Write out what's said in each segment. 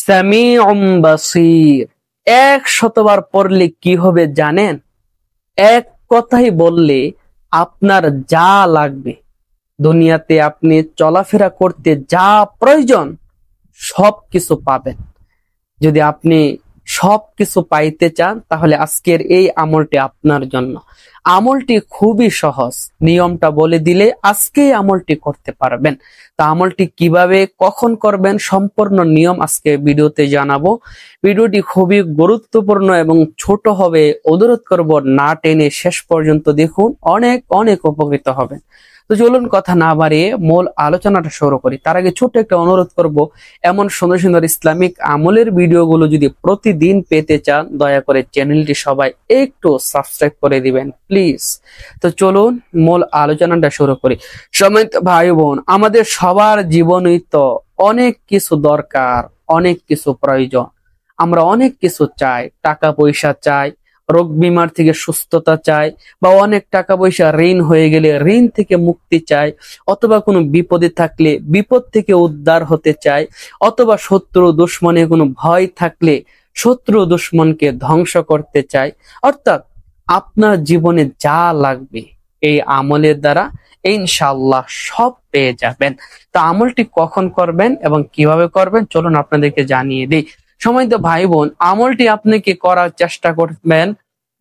সামিউম বাসীর। 100বার পড়লে কি হবে জানেন? এক কথাই বললে আপনার যা লাগবে, দুনিয়াতে আপনি চলাফেরা করতে যা প্রয়োজন সবকিছু পাবেন। যদি আপনি সবকিছু পাইতে চান তাহলে আজকের এই আমলটি আপনার জন্য। আমলটি খুবই সহজ, নিয়মটা বলে দিলে আজকেই আমলটি করতে পারবেন। তা আমলটি কিভাবে কখন করবেন সম্পূর্ণ নিয়ম আজকে ভিডিওতে জানাবো। ভিডিওটি খুবই গুরুত্বপূর্ণ এবং ছোট হবে, অনুরোধ করব না টেনে শেষ পর্যন্ত দেখুন, অনেক অনেক উপকৃত হবেন। তো চলুন কথা না বাড়িয়ে মূল আলোচনাটা শুরু করি। তার আগে ছোট একটা অনুরোধ করব, এমন সুন্দর সুন্দর ইসলামিক আমলের ভিডিওগুলো যদি প্রতিদিন পেতে চান দয়া করে চ্যানেলটি সবাই একটু সাবস্ক্রাইব করে দিবেন প্লিজ। তো চলুন মূল আলোচনাটা শুরু করি। সম্মানিত ভাই বোন, আমাদের সবার জীবনেই তো অনেক কিছু দরকার, অনেক কিছু প্রয়োজন। আমরা অনেক কিছু চাই, টাকা পয়সা চাই, রোগ বিমার থেকে সুস্থতা চাই, বা অনেক টাকা পয়সা ঋণ হয়ে গেলে ঋণ থেকে মুক্তি চাই, অথবা কোনো বিপদে থাকলে বিপদ থেকে উদ্ধার হতে চাই, অথবা শত্রু দুশ্মনে কোনো ভয় থাকলে শত্রু দুশ্মনকে ধ্বংস করতে চাই। অর্থাৎ আপনার জীবনে যা লাগবে এই আমলের দ্বারা ইনশাআল্লাহ সব পেয়ে যাবেন। তো আমলটি কখন করবেন এবং কিভাবে করবেন চলুন আপনাদেরকে জানিয়ে দিই। সম্মানিত ভাই বোন, আমলটি আপনাকে করার চেষ্টা করবেন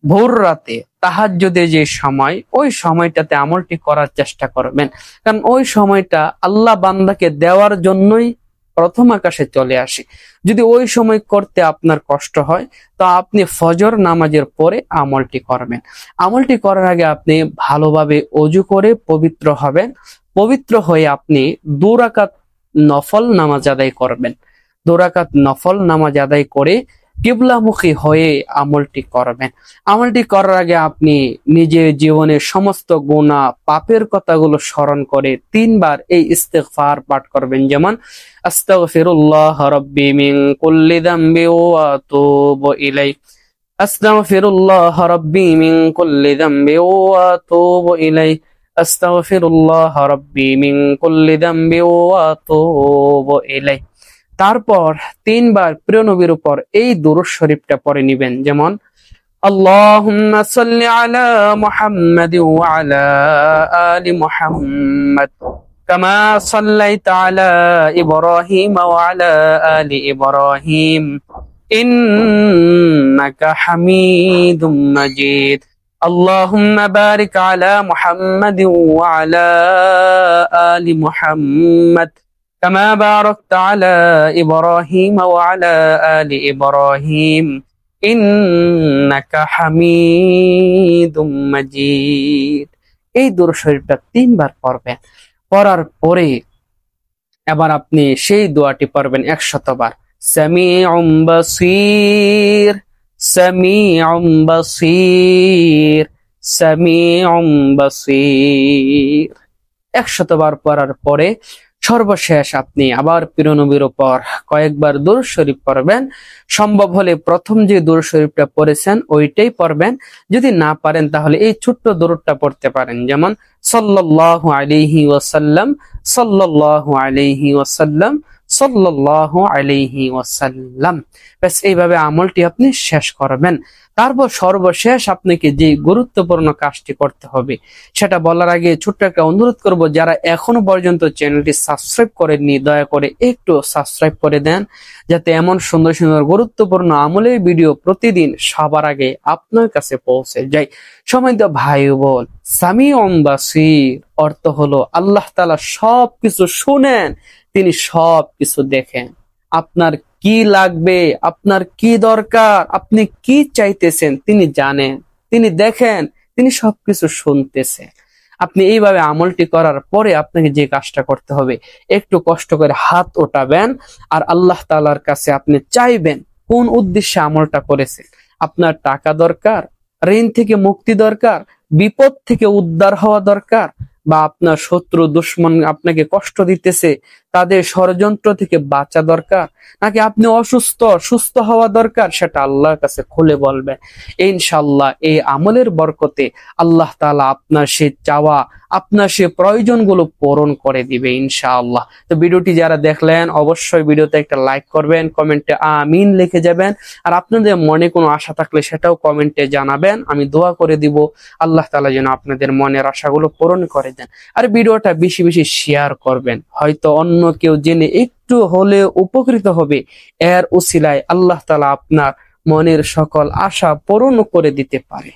ভোর রাতে তাহাজ্জুদের যে সময়, ওই সময়টাতে আমলটি করার চেষ্টা করবেন। কারণ ওই সময়টা আল্লাহ বান্দাকে দেওয়ার জন্যই প্রথম আকাশে চলে আসে। যদি ওই সময় করতে আপনার কষ্ট হয় তো আপনি ফজর নামাজের পরে আমলটি করবেন। আমলটি করার আগে আপনি ভালোভাবে ওযু করে পবিত্র হবেন। পবিত্র হয়ে আপনি 2 রাকাত নফল নামাজ আদায় করবেন। 2 রাকাত নফল নামাজ আদায় করে কিবলামুখী হয়ে আমলটি করবেন। আমলটি করার আগে আপনি নিজের জীবনের সমস্ত গুনাহ পাপের কথাগুলো স্মরণ করে 3 বার এই ইস্তিগফার পাঠ করবেন। যেমন আস্তাগফিরুল্লাহ রাব্বি মিন কুল্লি যামবি ওয়া আতুবু ইলাইহি, আস্তাগফিরুল্লাহ রাব্বি মিন কুল্লি যামবি ওয়া আতুবু ইলাইহি, আস্তাগফিরুল্লাহ রাব্বি মিন কুল্লি যামবি ওয়া আতুবু ইলাইহি। তারপর 3 বার প্রিয় নবীর উপর এই দুরূদ শরীফটা পড়ে নেবেন। যেমন আল্লাহুম্মা সাল্লি আলা মুহাম্মাদ ওয়া আলা আলি মুহাম্মাদ কামা সাল্লাইতা আলা ইব্রাহিম ওয়া আলা আলি ইব্রাহিম ইন্নাকা হামিদুম মাজিদ। আল্লাহুম্মা বারিক আলা মুহাম্মাদ ওয়া আলা আলি মুহাম্মাদ كما باركت على إبراهيم وعلى آل إبراهيم إنك حميد مجيد। এই দুরূদ শরীফটা 3 বার পড়বেন। পড়ার পরে এবার আপনি সেই দোয়াটি পড়বেন 100 বার। সামিউম বাসীর, সামিউম বাসীর, সামিউম বাসীর। 100 বার পড়ার পরে সর্বশেষ আপনি আবার প্রিয় নবীর উপর কয়েকবার দুরূদ শরীফ পড়বেন। সম্ভব হলে প্রথম যে দুরূদ শরীফটা পড়েছেন ওইটাই পড়বেন। যদি না পারেন তাহলে এই ছোট্ট দুরূদটা পড়তে পারেন। যেমন সাল্লাল্লাহু আলাইহি ওয়াসাল্লাম, সাল্লাল্লাহু আলাইহি ওয়াসাল্লাম, সাল্লাল্লাহু আলাইহি ওয়াসাল্লাম। ব্যাস এইভাবে আমলটি আপনি শেষ করবেন। তারপর সর্বশেষ আপনাকে যে গুরুত্বপূর্ণ কাজটি করতে হবে সেটা বলার আগে ছোট্ট একটা অনুরোধ করব, যারা এখনো পর্যন্ত চ্যানেলটি সাবস্ক্রাইব করেননি দয়া করে একটু সাবস্ক্রাইব করে দেন, যাতে এমন সুন্দর সুন্দর গুরুত্বপূর্ণ আমলের ভিডিও প্রতিদিন সবার আগে আপনার কাছে পৌঁছে যায়। সম্মানিত ভাই বোন, সামিউম বাসীর অর্থ হলো আল্লাহ তাআলা সবকিছু শুনেন, তিনি সবকিছু দেখেন। আপনার কি লাগবে, আপনার কি দরকার, আপনি কি চাইতেছেন তিনি জানেন, তিনি দেখেন, তিনি সবকিছু শুনতেছেন। আপনি এইভাবে আমলটি করার পরে আপনাকে যে কাজটা করতে হবে, একটু কষ্ট করে হাত ওঠাবেন আর আল্লাহ তাআলার কাছে আপনি চাইবেন কোন উদ্দেশ্যে আমলটা করেছেন। আপনার টাকা দরকার, ঋণ থেকে মুক্তি দরকার, বিপদ থেকে উদ্ধার হওয়া দরকার, বা আপনার শত্রু দুশ্মন আপনাকে কষ্ট দিতেছে তাদের ষড়যন্ত্র থেকে বাঁচা দরকার, নাকি আপনি অসুস্থ, সুস্থ হওয়া দরকার, সেটা আল্লাহর কাছে খুলে বলবেন। ইনশাআল্লাহ এই আমলের বরকতে আল্লাহ তাআলা আপনার সে চাওয়া, আপনার সে প্রয়োজনগুলো পূরণ করে দিবে ইনশাআল্লাহ। তো ভিডিওটি যারা দেখলেন অবশ্যই ভিডিওতে একটা লাইক করবেন, কমেন্টে আমিন লিখে যাবেন। আর আপনাদের মনে কোনো আশা থাকলে সেটাও কমেন্টে জানাবেন, আমি দোয়া করে দিব আল্লাহ তাআলা যেন আপনাদের মনের আশাগুলো পূরণ করে দেন। আর ভিডিওটা বেশি বেশি শেয়ার করবেন, হয়তো অন্য কেউ জেনে একটু হলে উপকৃত হবে। এর উসিলায় আল্লাহ তাআলা আপনার মনের সকল আশা পূরণ করে দিতে পারে।